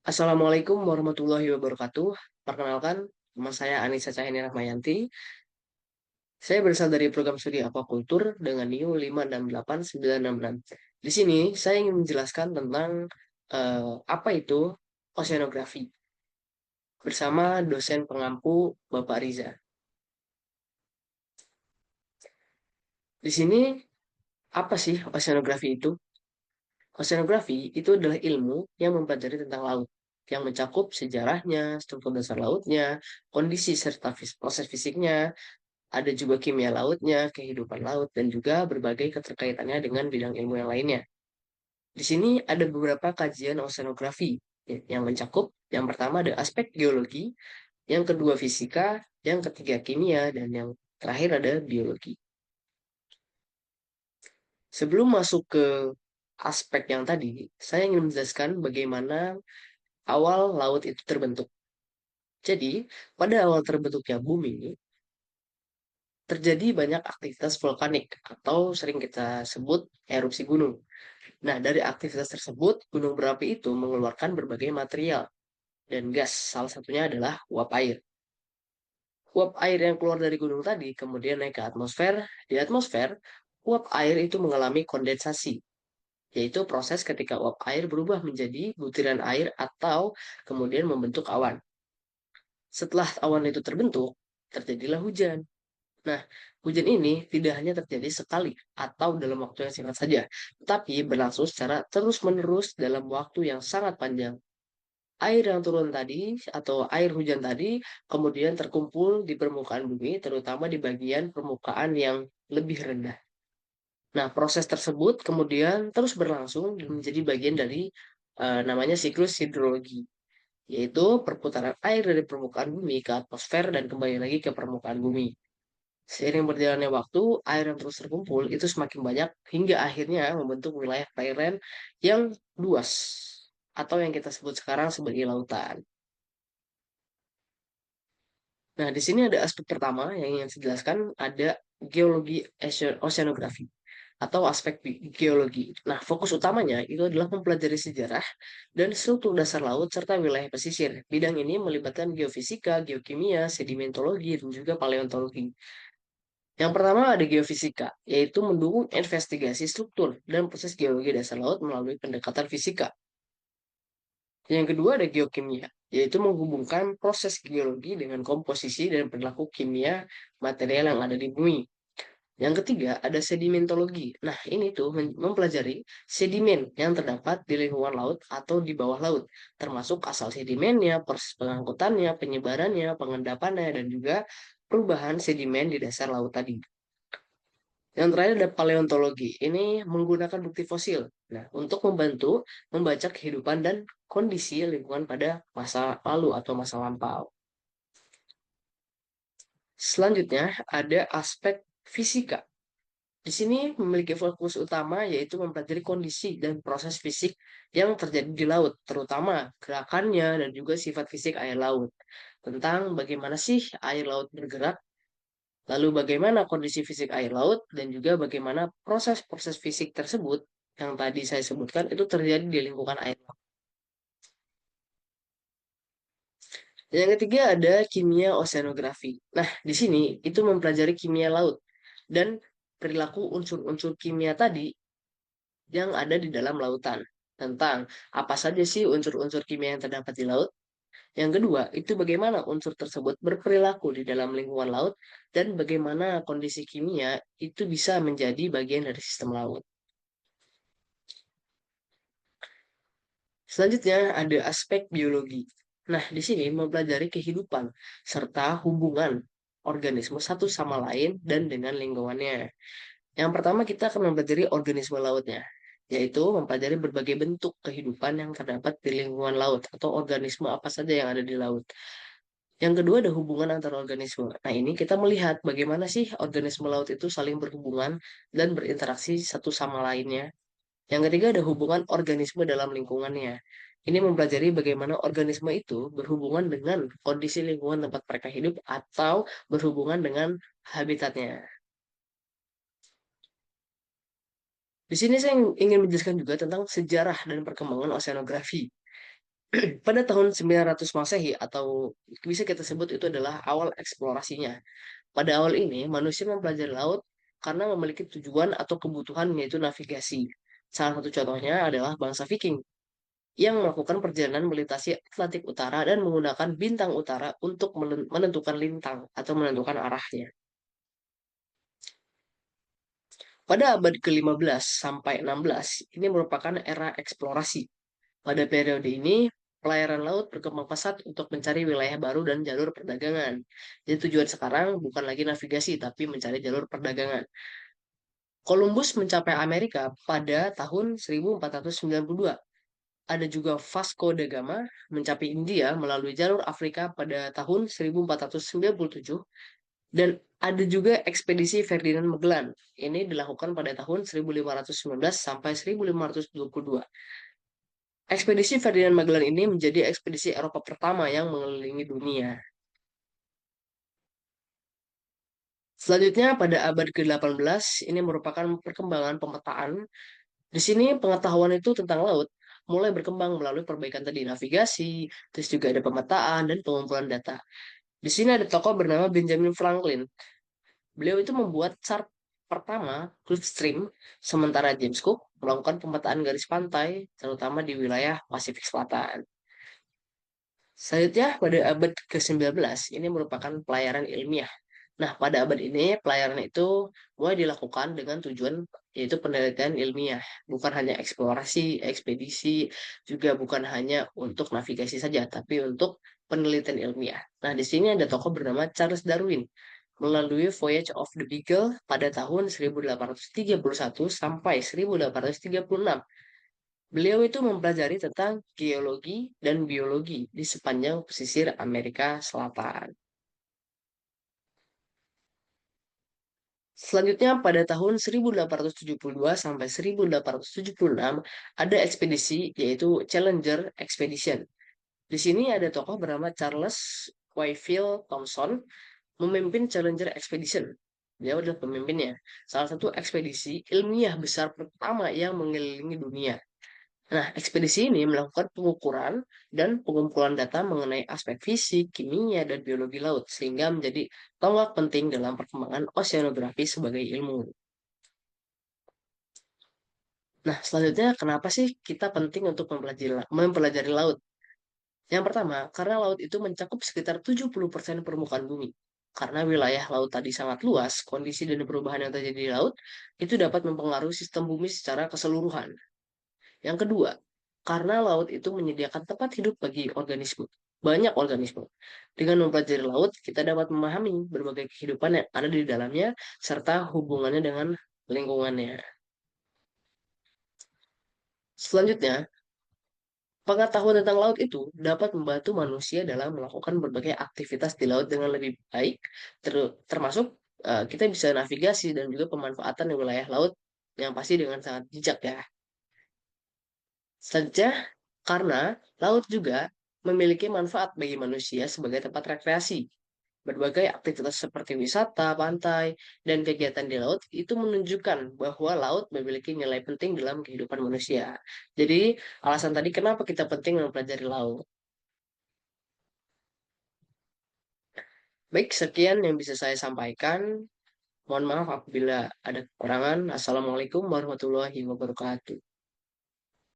Assalamualaikum warahmatullahi wabarakatuh. Perkenalkan, nama saya Anissa Cahyani Rahmayanti. Saya berasal dari program studi Aquacultur dengan NIU 568966. Di sini, saya ingin menjelaskan tentang apa itu oceanografi bersama dosen pengampu Bapak Riza. Di sini, apa sih oceanografi itu? Oceanografi itu adalah ilmu yang mempelajari tentang laut, yang mencakup sejarahnya, struktur dasar lautnya, kondisi serta proses fisiknya. Ada juga kimia lautnya, kehidupan laut, dan juga berbagai keterkaitannya dengan bidang ilmu yang lainnya. Di sini ada beberapa kajian oceanografi yang mencakup, yang pertama ada aspek geologi, yang kedua fisika, yang ketiga kimia, dan yang terakhir ada biologi. Sebelum masuk ke aspek yang tadi, saya ingin menjelaskan bagaimana awal laut itu terbentuk. Jadi, pada awal terbentuknya bumi, terjadi banyak aktivitas vulkanik atau sering kita sebut erupsi gunung. Nah, dari aktivitas tersebut, gunung berapi itu mengeluarkan berbagai material dan gas. Salah satunya adalah uap air. Uap air yang keluar dari gunung tadi kemudian naik ke atmosfer. Di atmosfer, uap air itu mengalami kondensasi, yaitu proses ketika uap air berubah menjadi butiran air atau kemudian membentuk awan. Setelah awan itu terbentuk, terjadilah hujan. Nah, hujan ini tidak hanya terjadi sekali atau dalam waktu yang singkat saja, tetapi berlangsung secara terus-menerus dalam waktu yang sangat panjang. Air yang turun tadi atau air hujan tadi kemudian terkumpul di permukaan bumi, terutama di bagian permukaan yang lebih rendah. Nah, proses tersebut kemudian terus berlangsung dan menjadi bagian dari namanya siklus hidrologi, yaitu perputaran air dari permukaan bumi ke atmosfer dan kembali lagi ke permukaan bumi. Seiring berjalannya waktu, air yang terus terkumpul itu semakin banyak hingga akhirnya membentuk wilayah perairan yang luas atau yang kita sebut sekarang sebagai lautan. Nah, di sini ada aspek pertama yang ingin saya jelaskan, ada geologi oceanografi atau aspek geologi. Nah, fokus utamanya itu adalah mempelajari sejarah dan struktur dasar laut serta wilayah pesisir. Bidang ini melibatkan geofisika, geokimia, sedimentologi, dan juga paleontologi. Yang pertama ada geofisika, yaitu mendukung investigasi struktur dan proses geologi dasar laut melalui pendekatan fisika. Yang kedua ada geokimia, yaitu menghubungkan proses geologi dengan komposisi dan perilaku kimia material yang ada di bumi. Yang ketiga ada sedimentologi. Nah, ini tuh mempelajari sedimen yang terdapat di lingkungan laut atau di bawah laut, termasuk asal sedimennya, proses pengangkutannya, penyebarannya, pengendapannya, dan juga perubahan sedimen di dasar laut tadi. Yang terakhir ada paleontologi. Ini menggunakan bukti fosil. Nah, untuk membantu membaca kehidupan dan kondisi lingkungan pada masa lalu atau masa lampau. Selanjutnya ada aspek fisika. Di sini memiliki fokus utama yaitu mempelajari kondisi dan proses fisik yang terjadi di laut, terutama gerakannya dan juga sifat fisik air laut. Tentang bagaimana sih air laut bergerak, lalu bagaimana kondisi fisik air laut, dan juga bagaimana proses-proses fisik tersebut yang tadi saya sebutkan itu terjadi di lingkungan air laut. Yang ketiga ada kimia oceanografi. Nah, di sini itu mempelajari kimia laut dan perilaku unsur-unsur kimia tadi yang ada di dalam lautan. Tentang apa saja sih unsur-unsur kimia yang terdapat di laut. Yang kedua, itu bagaimana unsur tersebut berperilaku di dalam lingkungan laut dan bagaimana kondisi kimia itu bisa menjadi bagian dari sistem laut. Selanjutnya ada aspek biologi. Nah, di sini mempelajari kehidupan serta hubungan organisme satu sama lain dan dengan lingkungannya. Yang pertama kita akan mempelajari organisme lautnya, yaitu mempelajari berbagai bentuk kehidupan yang terdapat di lingkungan laut atau organisme apa saja yang ada di laut. Yang kedua ada hubungan antar organisme. Nah, ini kita melihat bagaimana sih organisme laut itu saling berhubungan dan berinteraksi satu sama lainnya. Yang ketiga ada hubungan organisme dalam lingkungannya. Ini mempelajari bagaimana organisme itu berhubungan dengan kondisi lingkungan tempat mereka hidup atau berhubungan dengan habitatnya. Di sini saya ingin menjelaskan juga tentang sejarah dan perkembangan oceanografi. Pada tahun 900 Masehi atau bisa kita sebut itu adalah awal eksplorasinya. Pada awal ini, manusia mempelajari laut karena memiliki tujuan atau kebutuhan yaitu navigasi. Salah satu contohnya adalah bangsa Viking yang melakukan perjalanan melintasi Atlantik Utara dan menggunakan bintang utara untuk menentukan lintang atau menentukan arahnya. Pada abad ke-15 sampai 16, ini merupakan era eksplorasi. Pada periode ini, pelayaran laut berkembang pesat untuk mencari wilayah baru dan jalur perdagangan. Jadi tujuan sekarang bukan lagi navigasi, tapi mencari jalur perdagangan. Columbus mencapai Amerika pada tahun 1492. Ada juga Vasco da Gama mencapai India melalui jalur Afrika pada tahun 1497. Dan ada juga ekspedisi Ferdinand Magellan. Ini dilakukan pada tahun 1519 sampai 1522. Ekspedisi Ferdinand Magellan ini menjadi ekspedisi Eropa pertama yang mengelilingi dunia. Selanjutnya, pada abad ke-18, ini merupakan perkembangan pemetaan. Di sini pengetahuan itu tentang laut mulai berkembang melalui perbaikan tadi navigasi, terus juga ada pemetaan dan pengumpulan data. Di sini ada tokoh bernama Benjamin Franklin. Beliau itu membuat chart pertama Gulf Stream, sementara James Cook melakukan pemetaan garis pantai, terutama di wilayah Pasifik Selatan. Selanjutnya, pada abad ke-19, ini merupakan pelayaran ilmiah. Nah, pada abad ini, pelayaran itu mulai dilakukan dengan tujuan yaitu penelitian ilmiah. Bukan hanya eksplorasi, ekspedisi, juga bukan hanya untuk navigasi saja, tapi untuk penelitian ilmiah. Nah, di sini ada tokoh bernama Charles Darwin melalui Voyage of the Beagle pada tahun 1831 sampai 1836. Beliau itu mempelajari tentang geologi dan biologi di sepanjang pesisir Amerika Selatan. Selanjutnya pada tahun 1872 sampai 1876 ada ekspedisi yaitu Challenger Expedition. Di sini ada tokoh bernama Charles Wyville Thomson memimpin Challenger Expedition. Dia adalah pemimpinnya. Salah satu ekspedisi ilmiah besar pertama yang mengelilingi dunia. Nah, ekspedisi ini melakukan pengukuran dan pengumpulan data mengenai aspek fisik, kimia, dan biologi laut, sehingga menjadi tonggak penting dalam perkembangan oceanografi sebagai ilmu. Nah, selanjutnya, kenapa sih kita penting untuk mempelajari laut? Yang pertama, karena laut itu mencakup sekitar 70% permukaan bumi. Karena wilayah laut tadi sangat luas, kondisi dan perubahan yang terjadi di laut itu dapat mempengaruhi sistem bumi secara keseluruhan. Yang kedua, karena laut itu menyediakan tempat hidup bagi organisme, banyak organisme. Dengan mempelajari laut, kita dapat memahami berbagai kehidupan yang ada di dalamnya serta hubungannya dengan lingkungannya. Selanjutnya, pengetahuan tentang laut itu dapat membantu manusia dalam melakukan berbagai aktivitas di laut dengan lebih baik, termasuk kita bisa navigasi dan juga pemanfaatan di wilayah laut yang pasti dengan sangat bijak ya. Saja karena laut juga memiliki manfaat bagi manusia sebagai tempat rekreasi. Berbagai aktivitas seperti wisata, pantai, dan kegiatan di laut itu menunjukkan bahwa laut memiliki nilai penting dalam kehidupan manusia. Jadi, alasan tadi kenapa kita penting mempelajari laut. Baik, sekian yang bisa saya sampaikan. Mohon maaf apabila ada kekurangan. Assalamualaikum warahmatullahi wabarakatuh.